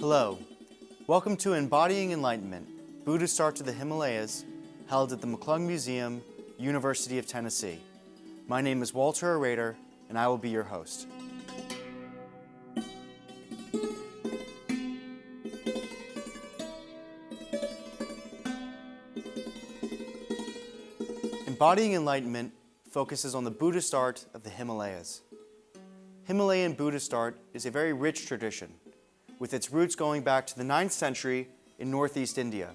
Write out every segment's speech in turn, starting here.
Hello, welcome to Embodying Enlightenment, Buddhist Art to the Himalayas, held at the McClung Museum, University of Tennessee. My name is Walter Arader, and I will be your host. Embodying Enlightenment focuses on the Buddhist art of the Himalayas. Himalayan Buddhist art is a very rich tradition, with its roots going back to the 9th century in northeast India.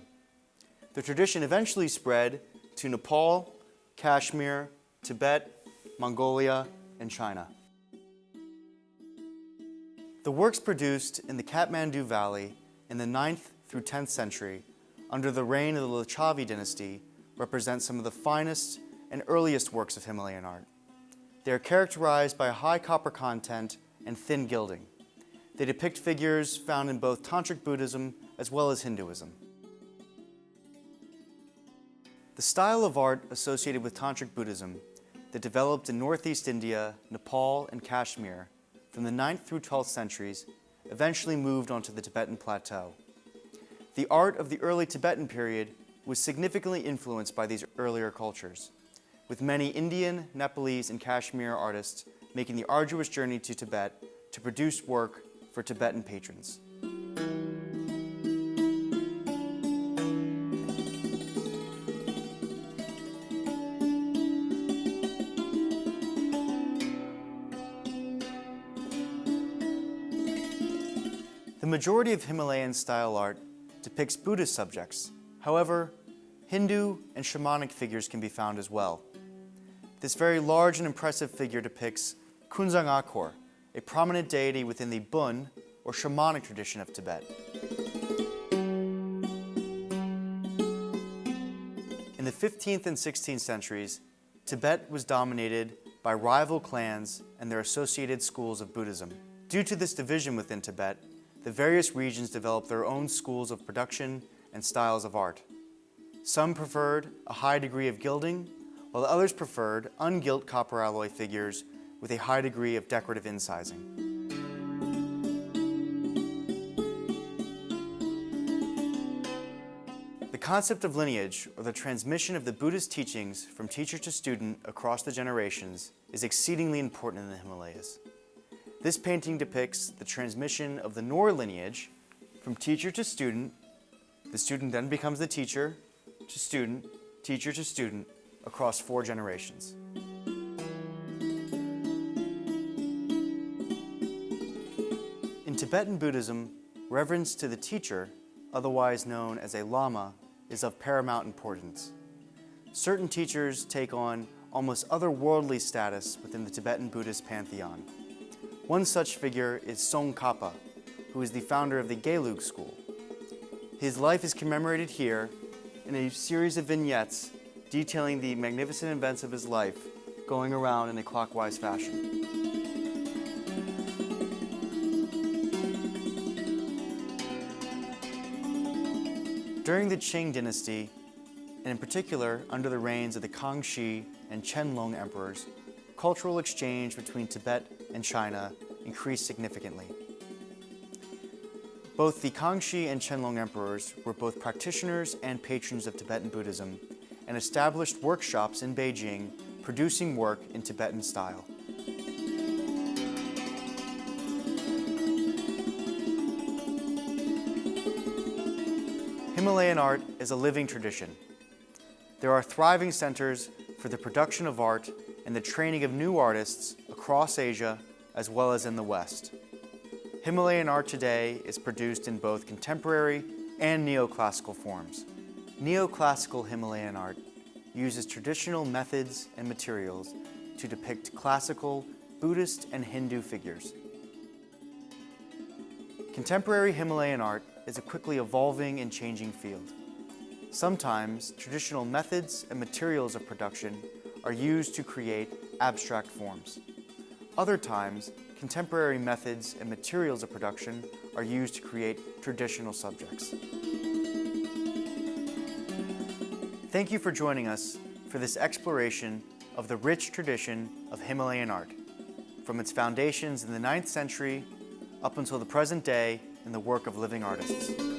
The tradition eventually spread to Nepal, Kashmir, Tibet, Mongolia, and China. The works produced in the Kathmandu Valley in the 9th through 10th century under the reign of the Licchavi dynasty represent some of the finest and earliest works of Himalayan art. They are characterized by a high copper content and thin gilding. They depict figures found in both Tantric Buddhism as well as Hinduism. The style of art associated with Tantric Buddhism that developed in northeast India, Nepal, and Kashmir from the 9th through 12th centuries eventually moved onto the Tibetan plateau. The art of the early Tibetan period was significantly influenced by these earlier cultures, with many Indian, Nepalese, and Kashmir artists making the arduous journey to Tibet to produce work for Tibetan patrons. The majority of Himalayan style art depicts Buddhist subjects. However, Hindu and shamanic figures can be found as well. This very large and impressive figure depicts Kunzang Akor, a prominent deity within the Bun, or shamanic tradition of Tibet. In the 15th and 16th centuries, Tibet was dominated by rival clans and their associated schools of Buddhism. Due to this division within Tibet, the various regions developed their own schools of production and styles of art. Some preferred a high degree of gilding, while others preferred ungilt copper alloy figures with a high degree of decorative incising. The concept of lineage, or the transmission of the Buddhist teachings from teacher to student across the generations, is exceedingly important in the Himalayas. This painting depicts the transmission of the Nor lineage from teacher to student. The student then becomes the teacher to student, across 4 generations. In Tibetan Buddhism, reverence to the teacher, otherwise known as a lama, is of paramount importance. Certain teachers take on almost otherworldly status within the Tibetan Buddhist pantheon. One such figure is Tsongkhapa, who is the founder of the Gelug school. His life is commemorated here in a series of vignettes detailing the magnificent events of his life, going around in a clockwise fashion. During the Qing dynasty, and in particular under the reigns of the Kangxi and Qianlong emperors, cultural exchange between Tibet and China increased significantly. Both the Kangxi and Qianlong emperors were both practitioners and patrons of Tibetan Buddhism and established workshops in Beijing producing work in Tibetan style. Himalayan art is a living tradition. There are thriving centers for the production of art and the training of new artists across Asia as well as in the West. Himalayan art today is produced in both contemporary and neoclassical forms. Neoclassical Himalayan art uses traditional methods and materials to depict classical Buddhist and Hindu figures. Contemporary Himalayan art is a quickly evolving and changing field. Sometimes traditional methods and materials of production are used to create abstract forms. Other times, contemporary methods and materials of production are used to create traditional subjects. Thank you for joining us for this exploration of the rich tradition of Himalayan art, from its foundations in the 9th century up until the present day in the work of living artists.